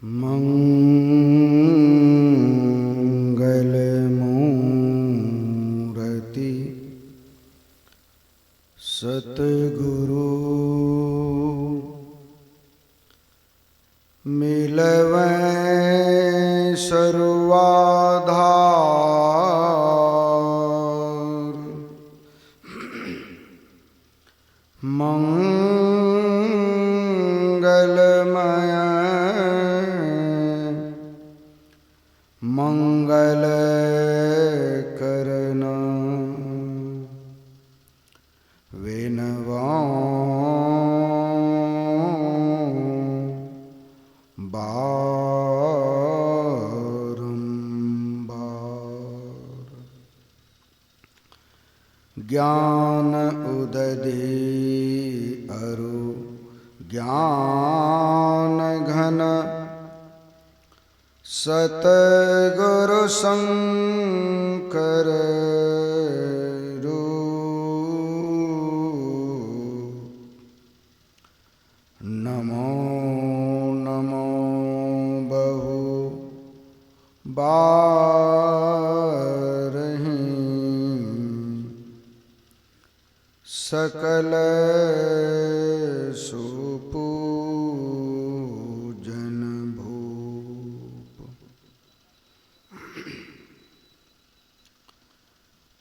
मंगलमूर्ति सतगुरु मिलवै सर्वाधार मंगलमय मंगल करना विनवां बारंबार। ज्ञान उदधि अरु ज्ञान घन सतगुरु शंकर नमो नमो बहु बारहि सकल सुपूजन भूप।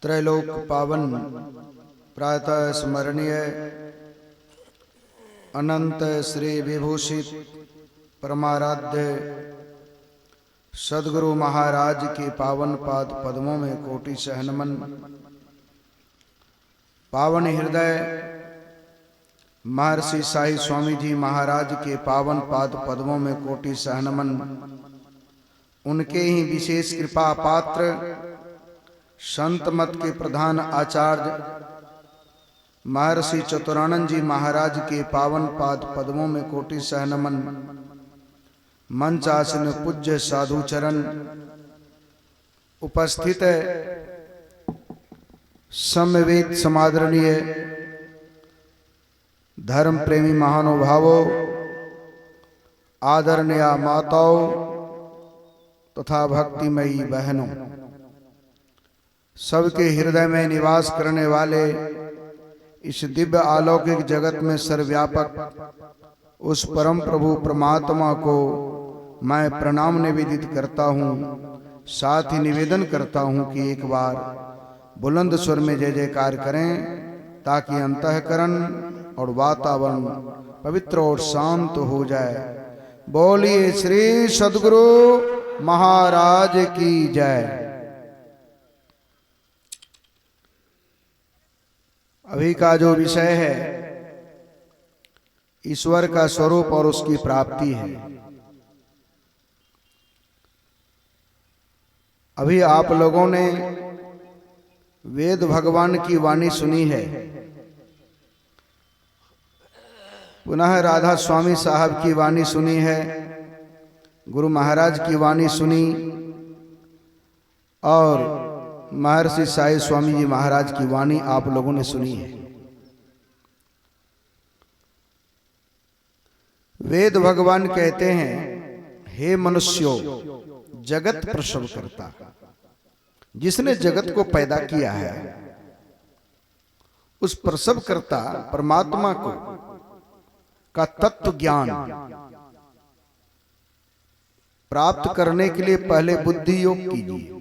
त्रैलोक पावन प्रातः स्मरणीय अनंत श्री विभूषित परमाराध्य सद्गुरु महाराज के पावन पाद पद्मों में कोटि सहनमन। पावन हृदय महर्षि साई स्वामी जी महाराज के पावन पाद पद्मों में कोटि सहनमन। उनके ही विशेष कृपा पात्र संत मत के प्रधान आचार्य महर्षि चतुरानंद जी महाराज के पावन पाद पद्मों में कोटि सहनमन। मंच आसन पूज्य साधु चरण उपस्थित समवेत समादरणीय धर्म प्रेमी महानुभावों, आदरणीय माताओं तथा भक्तिमयी बहनों, सबके हृदय में निवास करने वाले इस दिव्य अलौकिक जगत में सर्वव्यापक उस परम प्रभु परमात्मा को मैं प्रणाम निवेदित करता हूँ। साथ ही निवेदन करता हूँ कि एक बार बुलंद स्वर में जय जयकार करें ताकि अंतःकरण और वातावरण पवित्र और शांत हो जाए। बोलिए श्री सद्गुरु महाराज की जय। अभी का जो विषय है ईश्वर का स्वरूप और उसकी प्राप्ति है। अभी आप लोगों ने वेद भगवान की वाणी सुनी है, पुनः राधा स्वामी साहब की वाणी सुनी है, गुरु महाराज की वाणी सुनी और महर्षि साई स्वामी जी महाराज की वाणी आप लोगों ने सुनी है। वेद भगवान कहते हैं, हे मनुष्यों, जगत प्रसव करता, जिसने जगत को पैदा किया है उस प्रसव करता परमात्मा को का तत्व ज्ञान प्राप्त करने के लिए पहले बुद्धि योग कीजिए।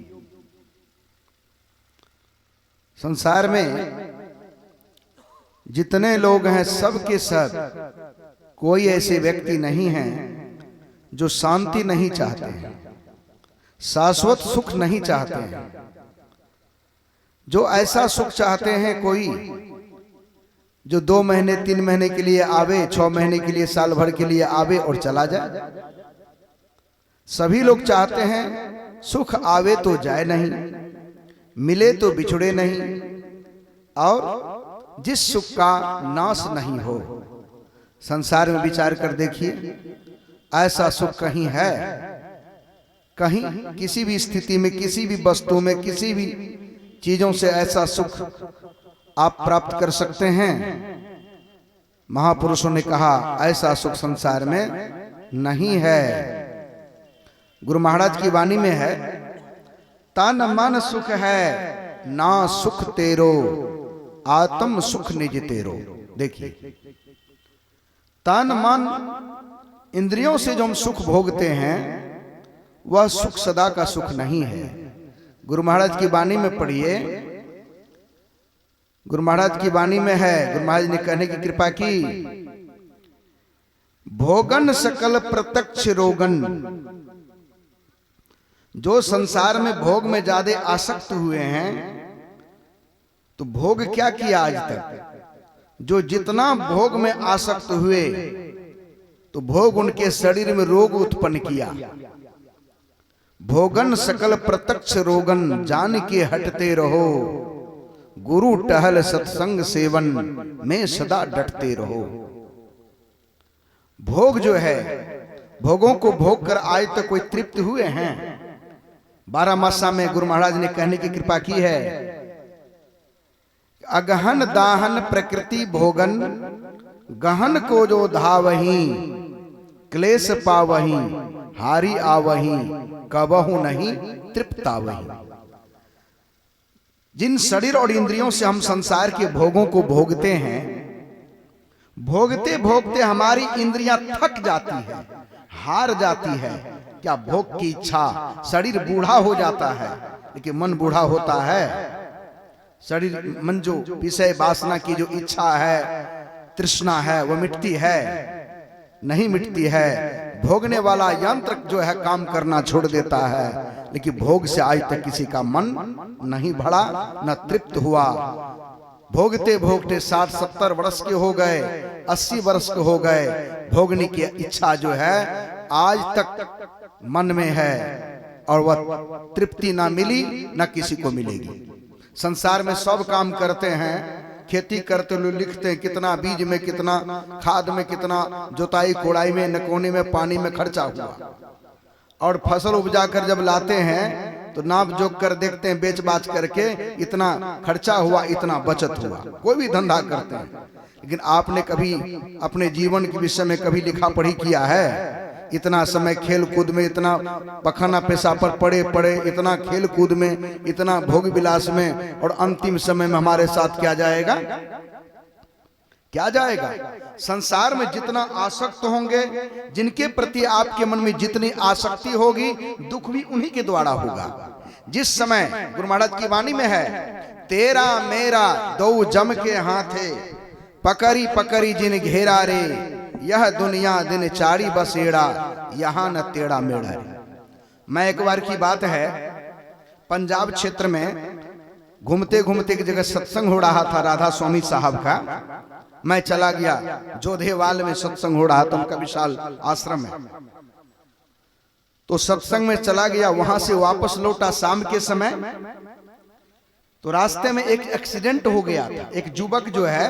संसार में जितने लोग हैं सब के सब कोई ऐसे व्यक्ति नहीं हैं जो शांति नहीं चाहते हैं, शाश्वत सुख नहीं चाहते हैं। जो ऐसा सुख चाहते हैं कोई जो 2 महीने 3 महीने के लिए आवे, 6 महीने के लिए, साल भर के लिए आवे और चला जाए। सभी लोग चाहते हैं सुख आवे तो जाए नहीं, मिले तो बिछड़े नहीं, और जिस सुख का नाश नहीं हो। संसार में विचार कर देखिए, ऐसा सुख कहीं है? कहीं किसी भी स्थिति में, किसी भी वस्तु में, किसी भी चीजों से ऐसा सुख आप प्राप्त कर सकते हैं? महापुरुषों ने कहा ऐसा सुख संसार में नहीं है। गुरु महाराज की वाणी में है, तन मन सुख है ना सुख तेरो, आत्म सुख निज तेरो। देखिए, तन मन इंद्रियों से जो हम सुख भोगते हैं वह सुख सदा का सुख नहीं है। गुरु महाराज की वाणी में पढ़िए, गुरु महाराज की वाणी में है, गुरु महाराज ने कहने की कृपा की, भोगन सकल प्रत्यक्ष रोगन। जो संसार में भोग में ज्यादा आसक्त हुए हैं, तो भोग क्या किया आज तक? जो जितना भोग में आसक्त हुए तो भोग उनके शरीर में रोग उत्पन्न किया। भोगन सकल प्रत्यक्ष रोगन, जान के हटते रहो, गुरु टहल सत्संग सेवन में सदा डटते रहो। भोग जो है, भोगों को भोग कर आज तक कोई तृप्त हुए हैं? 12 मासा में गुरु महाराज ने कहने की कृपा की है, अगहन दाहन प्रकृति भोगन, गहन को जो धावही, क्लेश पावही, हारी आवही, कबहु नहीं तृप्तावही। जिन शरीर और इंद्रियों से हम संसार के भोगों को भोगते हैं, भोगते भोगते हमारी इंद्रियां थक जाती है, हार जाती है। क्या भोग की इच्छा, शरीर बूढ़ा हो जाता है लेकिन मन बूढ़ा होता है। शरीर मन जो विषय वासना की जो इच्छा है, तृष्णा है, वह मिटती है? नहीं मिटती है। भोगने वाला यंत्र जो है काम करना छोड़ देता है, लेकिन भोग से आज तक किसी का मन नहीं भरा, न तृप्त हुआ। भोगते भोगते 60-70 वर्ष के हो गए, 80 वर्ष के हो गए, भोगने की इच्छा जो है आज तक मन में है और वह तृप्ति ना मिली, ना किसी को मिलेगी। संसार में सब काम करते हैं, खेती करते लोग लिखते हैं कितना बीज में, कितना खाद में, कितना जोताई कोड़ाई में, नकोने में, पानी में खर्चा हुआ, और फसल उपजा कर जब लाते हैं तो नाप जोक कर देखते हैं, बेच बाच करके इतना खर्चा हुआ, इतना बचत हुआ। कोई भी धंधा करते हैं, लेकिन आपने कभी अपने जीवन के विषय में कभी लिखा पढ़ी किया है? इतना समय खेल कूद में, इतना पखाना पेशा पर पड़े पड़े, इतना खेल कूद में, इतना भोग विलास में, और अंतिम समय में हमारे साथ क्या जाएगा? क्या जाएगा? संसार में जितना आसक्त होंगे, जिनके प्रति आपके मन में जितनी आसक्ति होगी, दुख भी उन्हीं के द्वारा होगा। जिस समय गुरु महाराज की वाणी में है, तेरा मेरा दो जम के हाथे, पकड़ी पकड़ी जिन घेरा रे, यह दुनिया दिन चारी बसेड़ा, यहाँ न टेढ़ा मेढ़ा रे। मैं एक बार की बात है, पंजाब क्षेत्र में घूमते घूमते एक जगह सत्संग हो रहा था राधा स्वामी साहब का। मैं चला गया, जोधेवाल में सत्संग हो रहा था, उनका विशाल आश्रम है। तो सत्संग में चला गया, वहां से वापस लौटा शाम के समय, तो रास्ते में एक एक्सीडेंट हो गया था। एक युवक जो है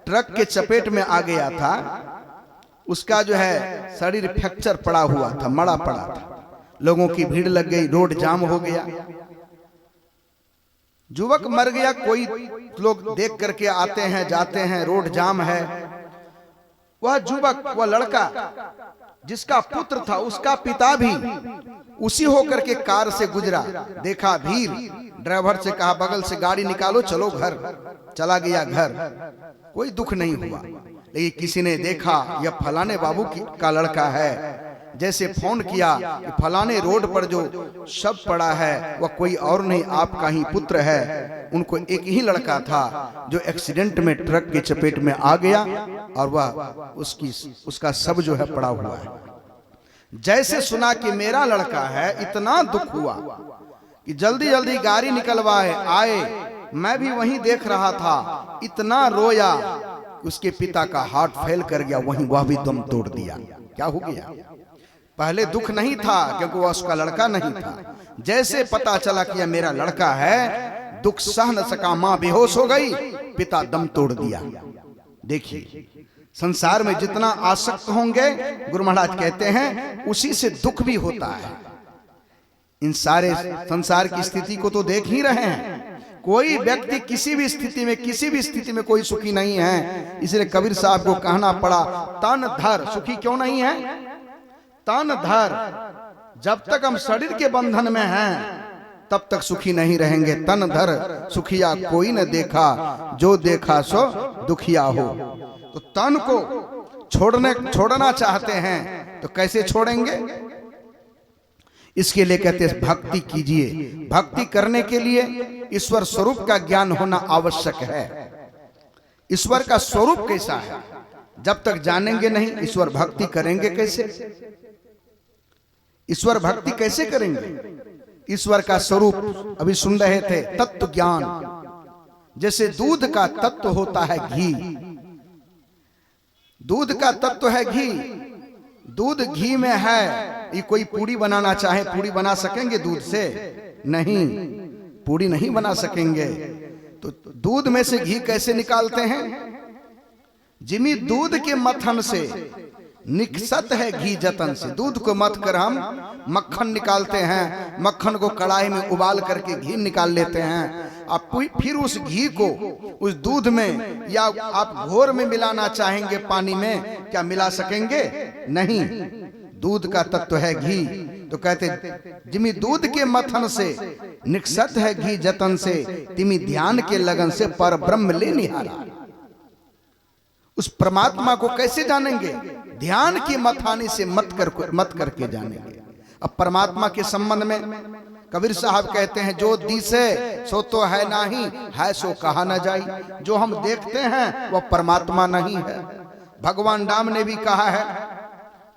ट्रक के चपेट में आ गया था, उसका जो है शरीर फ्रैक्चर पड़ा हुआ था, मड़ा पड़ा था। लोगों की भीड़ लग गई, रोड जाम हो गया, युवक मर गया। कोई लोग देख करके आते हैं, जाते हैं, रोड जाम है। वह युवक, वह लड़का जिसका पुत्र था, उसका पिता भी उसी होकर के कार से गुजरा, देखा भीड़, ड्राइवर से कहा बगल से गाड़ी निकालो, चलो घर। चला गया घर, कोई दुख नहीं हुआ। लेकिन किसी ने देखा यह फलाने बाबू का लड़का है, जैसे फोन किया कि फलाने रोड पर जो शव पड़ा है वह कोई और नहीं, आपका ही पुत्र है। उनको एक ही लड़का था जो एक्सीडेंट में ट्रक की चपेट में आ गया, और वह उसका शव जो है पड़ा हुआ है। जैसे सुना कि मेरा लड़का है, इतना दुख हुआ कि जल्दी जल्दी गाड़ी निकलवाए आए। मैं भी वहीं देख रहा था, इतना रोया, उसके पिता का हार्ट फेल कर गया, वहीं वह भी दम तोड़ दिया। क्या हो गया? पहले दुख नहीं था क्योंकि वह उसका लड़का नहीं था। जैसे पता चला कि यह मेरा लड़का है, दुख सह न सका, मां बेहोश हो गई, पिता दम तोड़ दिया। देखिए, संसार में जितना आसक्त होंगे, गुरु महाराज कहते हैं, उसी से दुख भी होता है। इन सारे संसार की स्थिति को तो देख ही रहे हैं। कोई व्यक्ति किसी भी स्थिति में कोई सुखी नहीं है। इसलिए कबीर साहब को कहना पड़ा, तन धर सुखी क्यों नहीं है? तन धर जब तक हम शरीर के बंधन में हैं तब तक सुखी नहीं रहेंगे। तन धर सुखिया कोई न देखा, जो देखा सो दुखिया हो। तो तन को छोड़ना चाहते हैं तो कैसे छोड़ेंगे? इसके लिए कहते हैं भक्ति कीजिए। भक्ति करने के लिए ईश्वर स्वरूप का ज्ञान होना आवश्यक है। ईश्वर का स्वरूप कैसा है जब तक जानेंगे नहीं, ईश्वर भक्ति करेंगे कैसे? ईश्वर भक्ति कैसे करेंगे? ईश्वर का स्वरूप अभी सुन रहे थे, तत्व ज्ञान। जैसे दूध का तत्व होता है घी, दूध का तत्व है घी। दूध घी में है, ये कोई पूड़ी बनाना चाहे पूड़ी बना सकेंगे दूध से? नहीं, पूड़ी नहीं बना सकेंगे। तो दूध में से घी कैसे निकालते हैं? जिमी दूध के मथन से निकसत है घी जतन से। दूध को मथ कर हम मक्खन निकालते हैं, मक्खन को कढ़ाई में उबाल करके घी निकाल लेते हैं। आप फिर उस घी को उस दूध में या आप घोर में मिलाना चाहेंगे पानी में, क्या मिला सकेंगे? नहीं। दूध का तत्व है घी। तो कहते जिमी दूध के मथन से निकसत है घी जतन से, तिमी ध्यान के लगन से पर ब्रह्म ले निहारा। उस परमात्मा को कैसे जानेंगे? ध्यान की मथानी से मत करके जानेंगे। अब परमात्मा के संबंध में कबीर साहब कहते हैं, जो दिसे सो तो है नहीं, है सो कहा न जाए। जो हम देखते हैं वह परमात्मा नहीं है। भगवान राम ने भी कहा है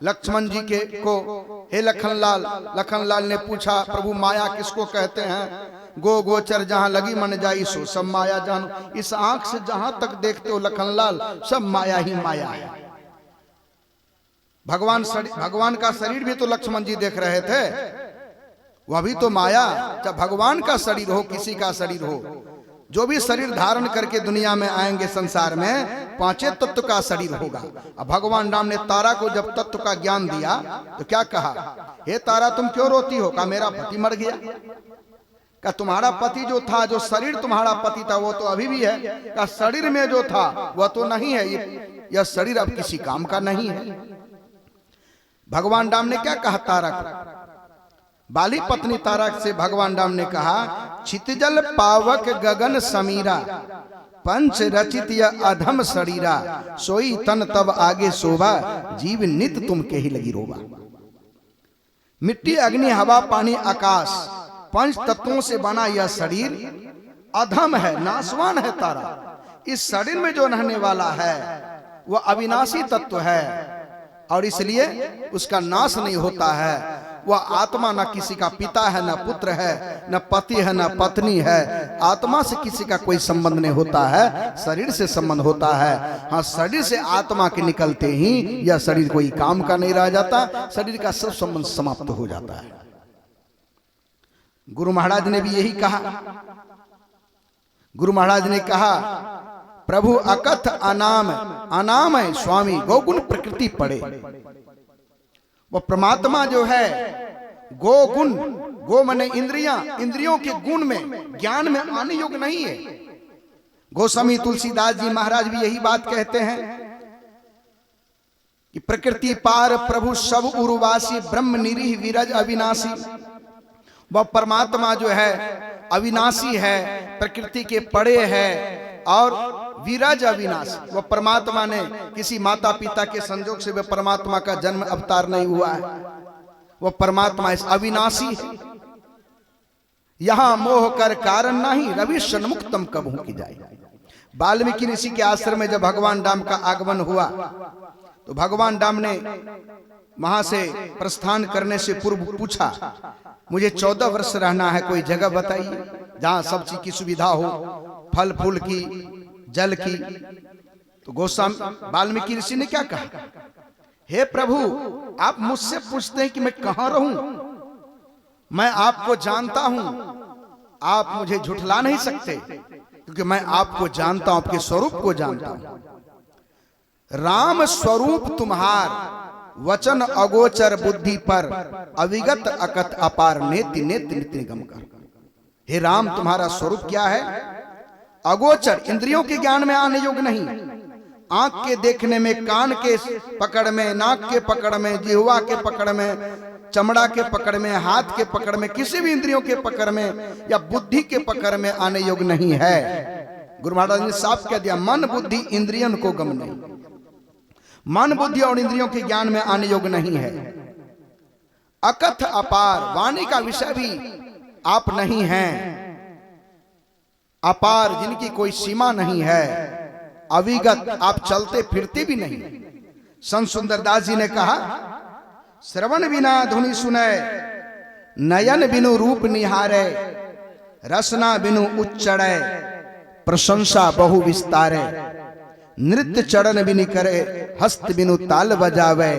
लक्ष्मण जी को, हे लखनलाल। लखनलाल ने पूछा, प्रभु माया किसको कहते हैं? गो गोचर जहां लगी मन जाई सो सब माया जानो। इस आंख से जहां तक देखते हो लखनलाल, सब माया ही माया है। भगवान का शरीर भी तो लक्ष्मण जी देख रहे थे, वह भी तो माया। जब भगवान का शरीर हो, किसी का शरीर हो, जो भी शरीर धारण करके दुनिया में आएंगे संसार में, पांचों तत्व का शरीर होगा। अब भगवान राम ने तारा को जब तत्व का ज्ञान दिया तो क्या कहा? हे तारा तुम क्यों रोती हो? कहा मेरा पति मर गया। का तुम्हारा पति जो था, जो शरीर तुम्हारा पति था वो तो अभी भी है। का शरीर में जो था वह तो नहीं है। यह शरीर अब किसी काम का नहीं है। भगवान राम ने क्या कहा तारक? बाली पत्नी तारक से भगवान राम ने कहा, छितजल पावक गगन समीरा, पंच रचित अधम शरीरा, सोई तन तब आगे शोभा, जीव नित तुम के ही लगी रोबा। मिट्टी अग्नि हवा पानी आकाश, पंच तत्वों से बना यह शरीर अधम है, नाशवान है तारा। इस शरीर में जो रहने वाला है वह अविनाशी तत्व है और इसलिए उसका नाश नहीं होता है। वह आत्मा न किसी का पिता है, न पुत्र है, न पति है, न पत्नी है। आत्मा से किसी का कोई संबंध नहीं होता है, शरीर से संबंध होता है। हाँ, शरीर से आत्मा के निकलते ही यह शरीर कोई काम का नहीं रह जाता, शरीर का सब संबंध समाप्त हो जाता है। गुरु महाराज ने भी यही कहा। गुरु महाराज ने कहा, प्रभु अकथ अनाम, अनाम है स्वामी गौगुण प्रकृति पड़े। वो परमात्मा जो है गो गुण, गो माने इंद्रियां, इंद्रियों के गुण में ज्ञान में आने योग्य नहीं है। गोस्वामी तुलसीदास जी महाराज भी यही बात कहते हैं कि प्रकृति पार प्रभु सब उर्वासी, ब्रह्म निरीह विरज अविनाशी। वह परमात्मा जो है अविनाशी है, प्रकृति के परे है और विरज अविनाशी। वह परमात्मा ने किसी माता पिता के संजोग से वह परमात्मा का जन्म अवतार नहीं हुआ है। वह परमात्मा इस अविनाशी है। यहां मोह कर कारण नहीं, रवि सन्मुक्तम कब हो की जाए। वाल्मीकि ऋषि के आश्रम में जब भगवान राम का आगमन हुआ तो भगवान राम ने वहां से प्रस्थान करने से पूर्व पूछा, मुझे 14 वर्ष रहना है, कोई जगह बताइए जहां सब चीज की सुविधा हो, फल फूल की, जल की। तो गोस्वामी वाल्मीकि ऋषि ने क्या कहा, हे प्रभु आप मुझसे पूछते हैं कि मैं कहां रहूं, मैं आपको जानता हूं, आप मुझे झुठला नहीं सकते क्योंकि मैं आपको जानता हूं, आपके स्वरूप को जानता हूं। राम स्वरूप तुम्हार, वचन अगोचर बुद्धि पर, अविगत अकथ अपार, नेति नेति नित्य निगम कर। हे राम तुम्हारा स्वरूप क्या है? अगोचर, इंद्रियों के ज्ञान में आने योग्य नहीं। आंख के देखने में, कान के पकड़ में, नाक के पकड़ में, जिह्वा के पकड़ में, चमड़ा के पकड़ में, हाथ के पकड़ में, किसी भी इंद्रियों के पकड़ में या बुद्धि के पकड़ में आने योग्य नहीं है। गुरु महाराज ने साफ कह दिया, मन बुद्धि इंद्रियन को गम नहीं, मन बुद्धि और इंद्रियों के ज्ञान में आने योग्य नहीं है। अकथ अपार, वाणी का विषय भी आप नहीं हैं, अपार जिनकी कोई सीमा नहीं है, अविगत आप चलते फिरते भी नहीं। संत सुंदरदास जी ने कहा, श्रवण बिना धुनि सुने, नयन बिनु रूप निहारे, रसना बिनु उच्चड़े, प्रशंसा बहु विस्तारे, नृत्य चरण बिनि करे, हस्त बिनु ताल बजावे,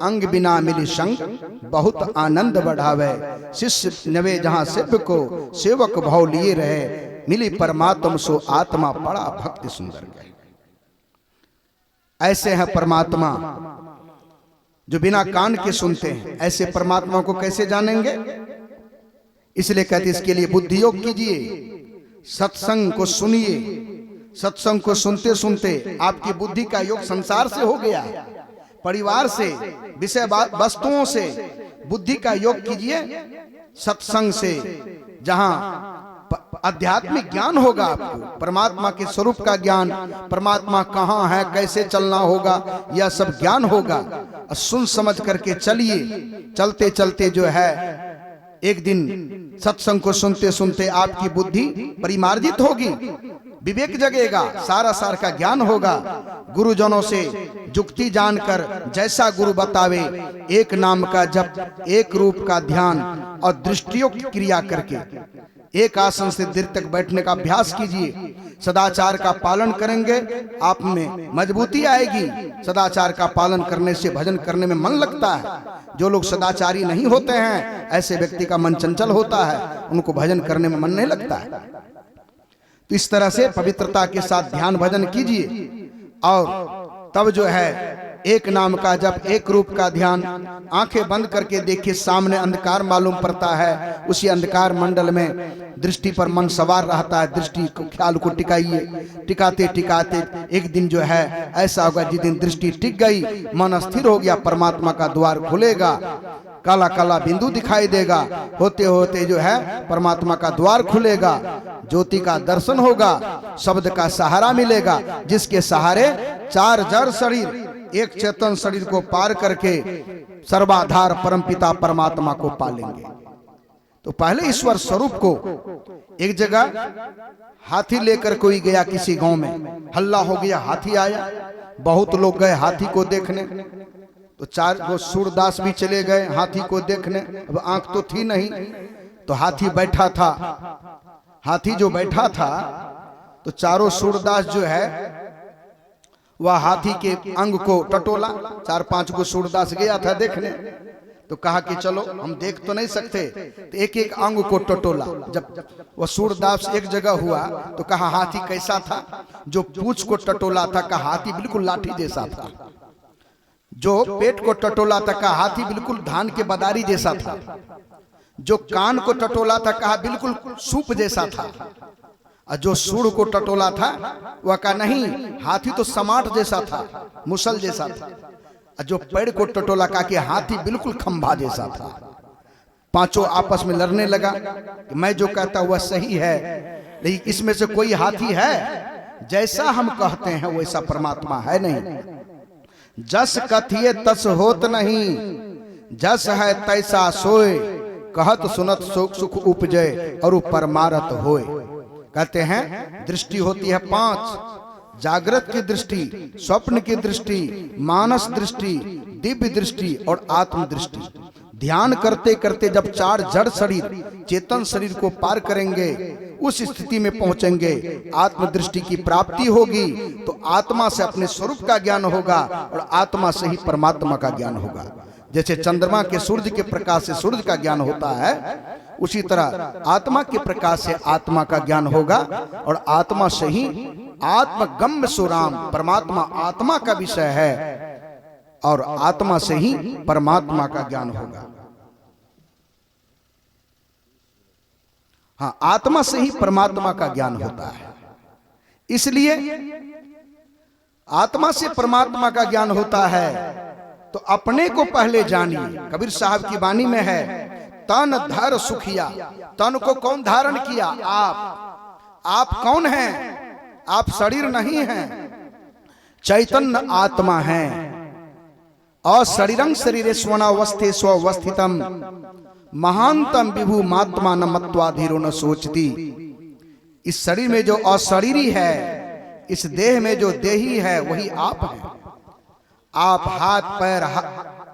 अंग बिना मिली संग बहुत आनंद बढ़ावे, शिष्य नवे जहां शिव को सेवक भाव लिए रहे, मिली परमात्म सो आत्मा बड़ा भक्ति सुंदर गए। ऐसे हैं परमात्मा जो बिना कान के सुनते हैं। ऐसे परमात्मा को कैसे जानेंगे? इसलिए कहते इसके लिए बुद्धि योग कीजिए, सत्संग को सुनिए। सत्संग को सुनते सुनते आपकी बुद्धि का योग संसार से हो गया, परिवार से, विषय वस्तुओं से बुद्धि का योग कीजिए। सत्संग से जहां आध्यात्मिक ज्ञान होगा, आपको परमात्मा के स्वरूप का ज्ञान, परमात्मा कहाँ है, कैसे चलना होगा, यह सब ज्ञान होगा। और सुन समझ करके चलिए। चलते चलते जो है एक दिन सत्संग को सुनते सुनते आपकी बुद्धि परिमार्जित होगी, विवेक जगेगा, सारा सार का ज्ञान होगा। गुरुजनों से जुक्ति जानकर जैसा गुरु बतावे, एक नाम का जप, एक रूप का ध्यान और दृष्टियों की क्रिया करके एक आसन से देर तक बैठने का अभ्यास कीजिए। सदाचार का पालन करेंगे, आप में मजबूती आएगी। सदाचार का पालन करने से भजन करने में मन लगता है। जो लोग सदाचारी नहीं होते हैं, ऐसे व्यक्ति का मन चंचल होता है, उनको भजन करने में मन नहीं लगता है। तो इस तरह से पवित्रता के साथ ध्यान भजन कीजिए और तब जो है एक नाम का जप, एक रूप का ध्यान। आंखें बंद करके देखिए, सामने अंधकार मालूम पड़ता है, उसी अंधकार मंडल में दृष्टि पर मन सवार रहता है। दृष्टि को, ख्याल को टिकाइए। टिकाते टिकाते एक दिन जो है ऐसा होगा, जिस दिन दृष्टि टिक गई, मन स्थिर हो गया, परमात्मा का द्वार खुलेगा, काला काला बिंदु दिखाई देगा। होते होते जो है परमात्मा का द्वार खुलेगा, ज्योति का दर्शन होगा, शब्द का सहारा मिलेगा, जिसके सहारे चार जड़ शरीर एक चेतन शरीर को पार करके सर्वाधार परमपिता परमात्मा को पालेंगे। तो पहले ईश्वर स्वरूप को एक जगह हाथी लेकर कोई गया किसी गांव में, हल्ला हो गया, हाथी आया, बहुत लोग गए हाथी को देखने। तो चार वो सूरदास भी चले गए हाथी को देखने। अब आंख तो थी नहीं, तो हाथी बैठा था। हाथी जो बैठा था तो चारों सूरदास जो है वह हाथी के अंग को टटोला। चार पांच को सूरदास गया था देखने, तो कहा कि चलो हम देख तो नहीं सकते, तो एक एक अंग को टटोला। जब वह सूरदास एक जगह हुआ तो कहा हाथी कैसा था? जो पूंछ को टटोला था कहा हाथी बिल्कुल लाठी जैसा था। जो पेट को टटोला था कहा हाथी बिल्कुल धान के बदारी जैसा था। जो कान को टटोला था कहा बिल्कुल सूप जैसा था। और जो सूढ़ को टटोला था वह कहा नहीं, हाथी तो समाट जैसा था, मुसल जैसा था। और जो पेड़ को टटोला कहा कि हाथी बिल्कुल खंभा जैसा था। पांचों आपस में लड़ने लगा कि मैं जो कहता वह सही है, लेकिन इसमें से कोई हाथी है? जैसा हम कहते हैं वैसा परमात्मा है नहीं। जस कथिए तस होत नहीं, जस है तैसा सोए, कहत सुनत सुख उपजे और परमारत होए। कहते हैं दृष्टि होती है पांच: जागृत की दृष्टि, स्वप्न की दृष्टि, मानस दृष्टि, दिव्य दृष्टि और आत्म दृष्टि। ध्यान करते करते जब चार जड़ शरीर चेतन शरीर को पार करेंगे, उस स्थिति में पहुंचेंगे, आत्मदृष्टि की प्राप्ति होगी, तो आत्मा से अपने स्वरूप का ज्ञान होगा और आत्मा से ही परमात्मा का ज्ञान होगा। जैसे चंद्रमा के सूर्य के प्रकाश से सूर्य का ज्ञान होता है, उसी तरह आत्मा के प्रकाश से आत्मा का ज्ञान होगा और आत्मा से ही आत्मगम्य सुराम, परमात्मा आत्मा का विषय है और आत्मा से ही परमात्मा का ज्ञान होगा। हाँ, आत्मा से ही परमात्मा का ज्ञान होता है। इसलिए आत्मा से परमात्मा का ज्ञान होता है तो अपने को पहले जानिए। कबीर साहब की वाणी में है, तन धर सुखिया। तन को कौन धारण किया? आप कौन हैं? आप शरीर नहीं हैं, चैतन्य आत्मा हैं। अशरीरं शरीरेष्वनावस्थे स्वस्थितम महानतम विभु महात्मा न मत्वा धीरो न सोचती। इस शरीर में जो अशरीरी है, इस देह में जो देही है, वही आप हैं। आप हाथ पैर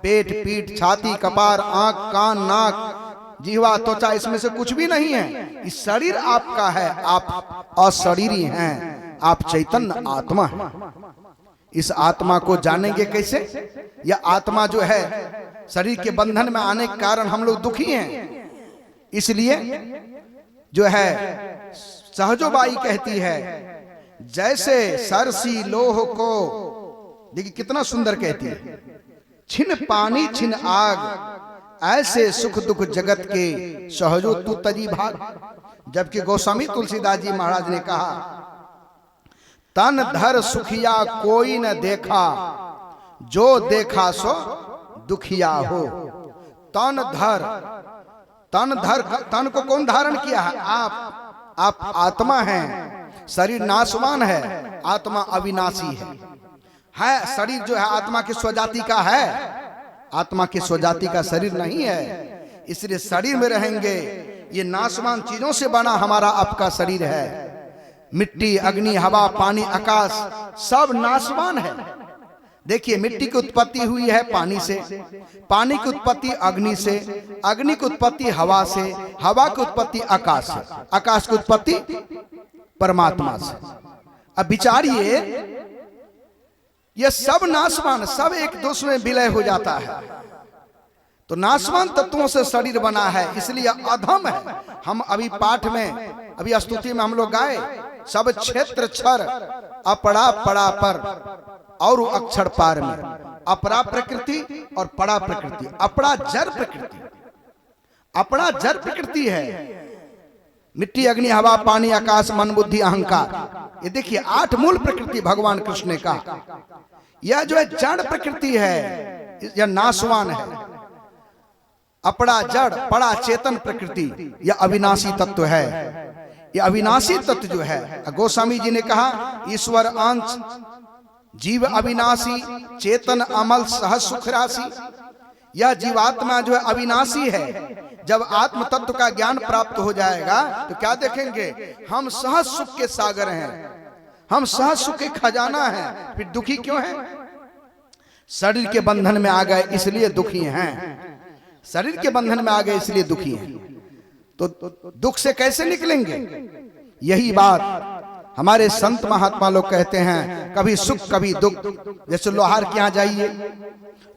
पेट पीठ छाती कपार आंख कान नाक जीवा त्वचा, इसमें से कुछ भी नहीं है। इस शरीर आपका है, आप अशरीरी हैं, आप चैतन्य आत्मा हैं। इस आत्मा को जानेंगे कैसे? यह आत्मा जो है शरीर के बंधन में आने के कारण हम लोग दुखी हैं। इसलिए जो है सहजोबाई कहती है, जैसे सरसी लोह को, देखिए कितना सुंदर कहती है, छिन पानी छिन आग ऐसे सुख दुख जगत के सहजो तू तजी भाग। जबकि गोस्वामी तुलसीदास जी महाराज ने कहा, तन धर सुखिया कोई न देखा, जो देखा सो दुखिया हो। तन धर, तन को कौन धारण किया है? आप आत्मा हैं। शरीर नाशवान है, आत्मा अविनाशी है। शरीर जो है आत्मा की स्वजाति का है, आत्मा की स्वजाति का शरीर नहीं है। इसलिए शरीर में रहेंगे। ये नाशवान चीजों से बना हमारा आपका शरीर है। मिट्टी अग्नि हवा पानी आकाश सब नाशवान है। देखिए मिट्टी की उत्पत्ति हुई है पानी से, पानी की उत्पत्ति अग्नि से, अग्नि की उत्पत्ति हवा से, हवा की उत्पत्ति आकाश से, आकाश की उत्पत्ति परमात्मा से। अब विचारिए, ये सब नाशवान, सब एक दूसरे में विलय हो जाता है। तो नाशवान तत्वों से शरीर बना है, इसलिए अधम है। हम अभी पाठ में, अभी स्तुति में हम लोग गाए, सब क्षेत्र क्षर अपरा पड़ा पर और अक्षर पार में। अपरा प्रकृति और पड़ा प्रकृति। अपरा जड़ प्रकृति, अपरा जड़ प्रकृति है। मिट्टी अग्नि हवा पानी आकाश मन बुद्धि अहंकार। ये देखिए 8 मूल प्रकृति भगवान कृष्ण ने कहा। यह जो है जड़ प्रकृति है, यह नाशवान है। अपरा जड़ पड़ा चेतन प्रकृति, यह अविनाशी तत्व है। यह अविनाशी तत्व जो है, गोस्वामी जी ने कहा, ईश्वर अंश जीव अविनाशी चेतन अमल सहज सुख राशि। यह जीवात्मा जो है अविनाशी है। जब आत्म तत्व का ज्ञान प्राप्त हो जाएगा तो क्या देखेंगे? हम सहज सुख के सागर हैं, हम सहज सुख के खजाना हैं। फिर दुखी क्यों हैं? शरीर के बंधन में आ गए इसलिए दुखी हैं। शरीर के बंधन में आ गए इसलिए दुखी हैं। तो दुख से कैसे निकलेंगे? यही बात हमारे संत महात्मा लोग कहते हैं, कभी सुख कभी दुख। जैसे लोहार के यहाँ जाइए,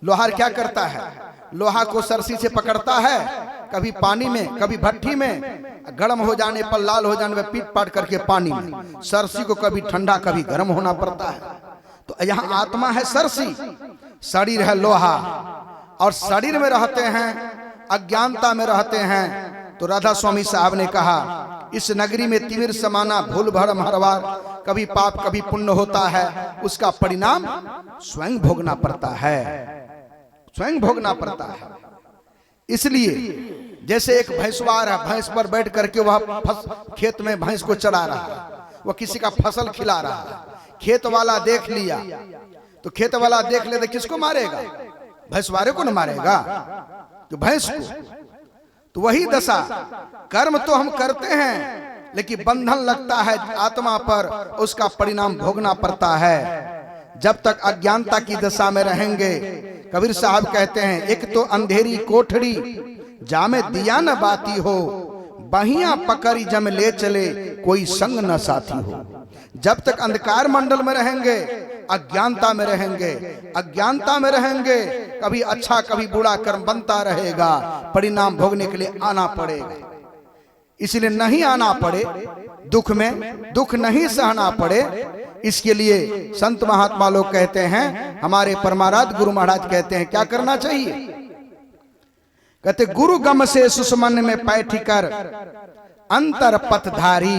लोहार क्या करता है? लोहा को सरसी से पकड़ता है, कभी पानी में कभी भट्ठी में, गर्म हो जाने पर लाल हो जाने पर पीट पाट करके पानी में। सरसी को कभी ठंडा कभी गर्म होना पड़ता है। तो यहाँ आत्मा है सरसी, शरीर है लोहा। और शरीर में रहते हैं, अज्ञानता में रहते हैं। तो राधा स्वामी साहब ने कहा, इस नगरी में तिमिर समाना भूल भरम हर बार। कभी पाप कभी पुण्य होता है, उसका परिणाम स्वयं भोगना पड़ता है, स्वयं भोगना पड़ता है। इसलिए जैसे एक भैंसवार है, भैंस पर बैठ करके वह खेत में भैंस को चरा रहा है, वह किसी का फसल खिला रहा है। खेत वाला देख लिया तो खेत वाला देख ले तो किसको मारेगा? भैंसवारे को न मारेगा, तो भैंस को। तो वही दशा, कर्म तो हम करते हैं लेकिन बंधन लगता है आत्मा पर, उसका परिणाम भोगना पड़ता है। जब तक अज्ञानता की दशा में रहेंगे, कबीर साहब कहते हैं, एक तो अंधेरी कोठरी जामे दिया न बाती हो, बहिया पकड़ी जम ले चले कोई संग न साथी हो। जब तक अंधकार मंडल में रहेंगे, अज्ञानता में रहेंगे, अज्ञानता में रहेंगे, कभी अच्छा कभी बुरा कर्म बनता रहेगा, परिणाम भोगने के लिए आना पड़ेगा। इसलिए नहीं आना पड़े दुख में, दुख नहीं सहना पड़े, इसके लिए संत महात्मा लोग कहते हैं, हमारे परमाराध्य गुरु महाराज कहते हैं क्या करना चाहिए? कहते गुरु गम से सुषमन में पैठ कर अंतर पथधारी।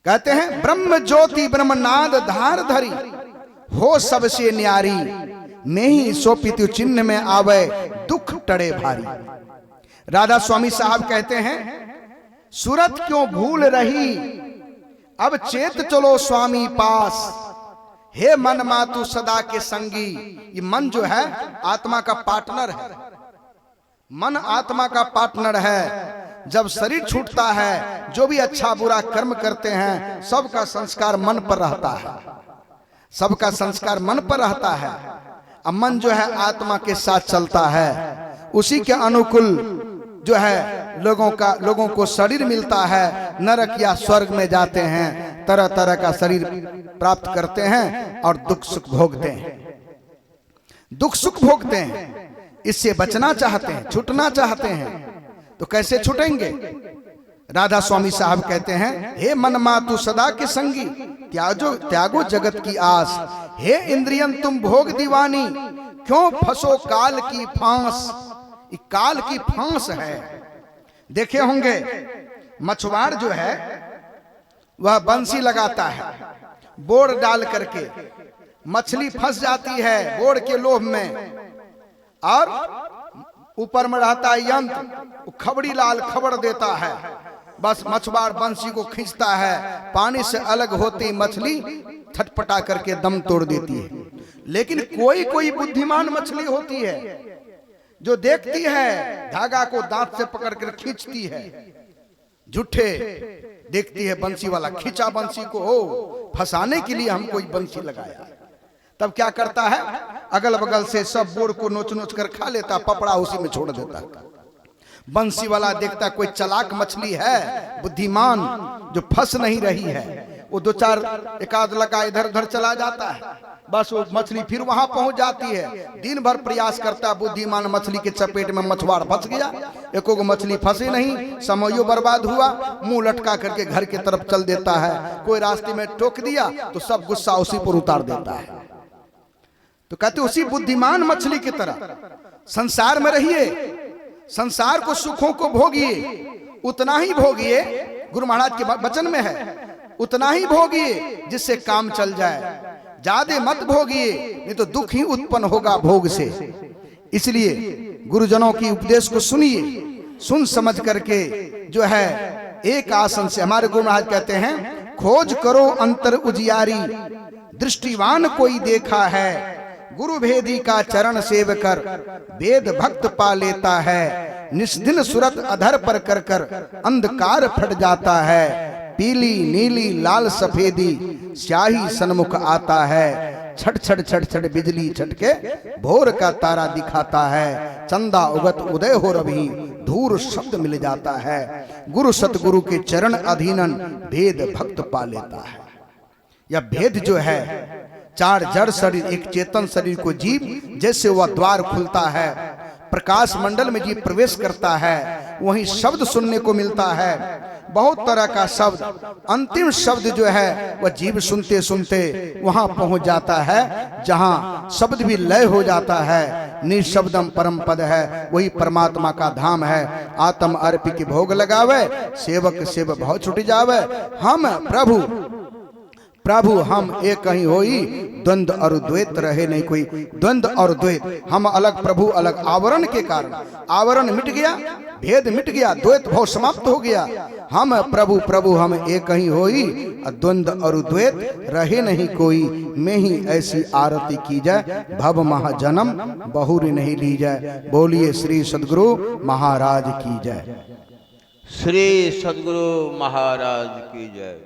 कहते हैं ब्रह्म ज्योति ब्रह्मनाद धार धरी, हो सबसे न्यारी, मैं ही सो पीतु चिन्ह में आवे दुख टड़े भारी। राधा स्वामी साहब कहते हैं, सूरत क्यों भूल रही अब चेत चलो स्वामी पास, हे मन मातु सदा के संगी। ये मन जो है आत्मा का पार्टनर है, मन आत्मा का पार्टनर है। जब शरीर छूटता है, जो भी अच्छा बुरा कर्म करते हैं सबका संस्कार मन पर रहता है, सबका संस्कार मन पर रहता है। अब मन जो है आत्मा के साथ चलता है, उसी के अनुकूल जो है लोगों को शरीर मिलता है, नरक या स्वर्ग में जाते हैं, तरह तरह का शरीर प्राप्त करते हैं और दुख सुख भोगते हैं, दुख सुख भोगते हैं। इससे बचना चाहते हैं, छूटना चाहते हैं, तो कैसे छूटेंगे? राधा स्वामी साहब कहते हैं, हे मन मातु सदा के संगी, त्यागो जगत की आस, हे इंद्रियन तुम भोग दीवानी, क्यों फंसो काल की फांस। काल की फांस है। देखे होंगे मछुआर जो है वह बंसी लगाता है, बोर डाल करके मछली फंस जाती है बोर के लोभ में, और ऊपर में रहता है यंत्र, खबड़ी लाल खबर देता है, बस मछुआर बंसी को खींचता है, पानी से अलग होती मछली छटपटा करके दम तोड़ देती है। लेकिन कोई कोई बुद्धिमान मछली होती है जो देखती है, धागा को दांत से पकड़कर खींचती है, झूठे देखती है बंसी वाला खींचा बंसी को, ओ फंसाने के लिए हम कोई बंसी लगाया। तब क्या करता है, अगल बगल से सब बोर को नोच नोच कर खा लेता, पपड़ा उसी में छोड़ देता। बंसी वाला देखता कोई चालाक मछली है, बुद्धिमान, जो फंस नहीं रही है, वो दो चार एकाध लगा इधर उधर चला जाता है, बस वो मछली फिर वहां पहुंच जाती है। दिन भर प्रयास करता, बुद्धिमान मछली के चपेट में मछुआर फंस गया, एको को मछली फंसी नहीं, समयो बर्बाद हुआ, मुंह लटका करके घर की तरफ चल देता है। कोई रास्ते में टोक दिया तो सब गुस्सा उसी पर उतार देता है। तो कहते उसी बुद्धिमान मछली की तरह संसार में रहिए, संसार को सुखों को भोगिए, उतना ही भोगिए, गुरु महाराज के वचन में है, उतना ही भोगिए जिससे काम चल जाए, ज्यादा मत भोगिए, नहीं तो दुख ही उत्पन्न होगा भोग से। इसलिए गुरुजनों की उपदेश को सुनिए, सुन समझ करके जो है एक आसन से, हमारे गुरु महाराज कहते हैं, खोज करो अंतर उजियारी, दृष्टिवान कोई देखा है, गुरु भेदी का चरण सेव कर, वेद भक्त पा लेता है, निस्दिन सुरत अधर पर कर कर अंधकार फट जाता है, पीली नीली लाल सफेदी स्याही सन्मुख आता है, छट छट छट छट बिजली छटके भोर का तारा दिखाता है, चंदा उगत उदय हो रवि धूर शब्द मिल जाता है, गुरु सतगुरु के चरण अधीनन भेद भक्त पा लेता है। यह भेद जो है, चार जड़ शरीर एक चेतन शरीर को जीव, जैसे वह द्वार खुलता है, प्रकाश मंडल में जीव प्रवेश करता है, वहीं शब्द सुनने को मिलता है, बहुत तरह का शब्द, अंतिम शब्द जो है वह जीव सुनते सुनते वहां पहुंच जाता है जहां शब्द भी लय हो जाता है, निशब्दम परम पद है, वही परमात्मा का धाम है। आत्म अर्पी के भोग लगावे, सेवक सेव भाव छुट जावे, हम प्रभु हम एक कहीं होई, द्वंद्व और द्वैत रहे नहीं कोई। द्वंद्व और द्वैत, हम अलग प्रभु अलग, आवरण के कारण आवरण मिट गया, भेद मिट गया, द्वैत भाव समाप्त हो गया। हम प्रभु हम एक कहीं होई, द्वंद्व और द्वैत रहे नहीं कोई, मैं ही ऐसी आरती की जाए, भव महाजन्म बहुरी नहीं ली जाए। बोलिए श्री सद्गुरु महाराज की जय। श्री सद्गुरु महाराज की जय।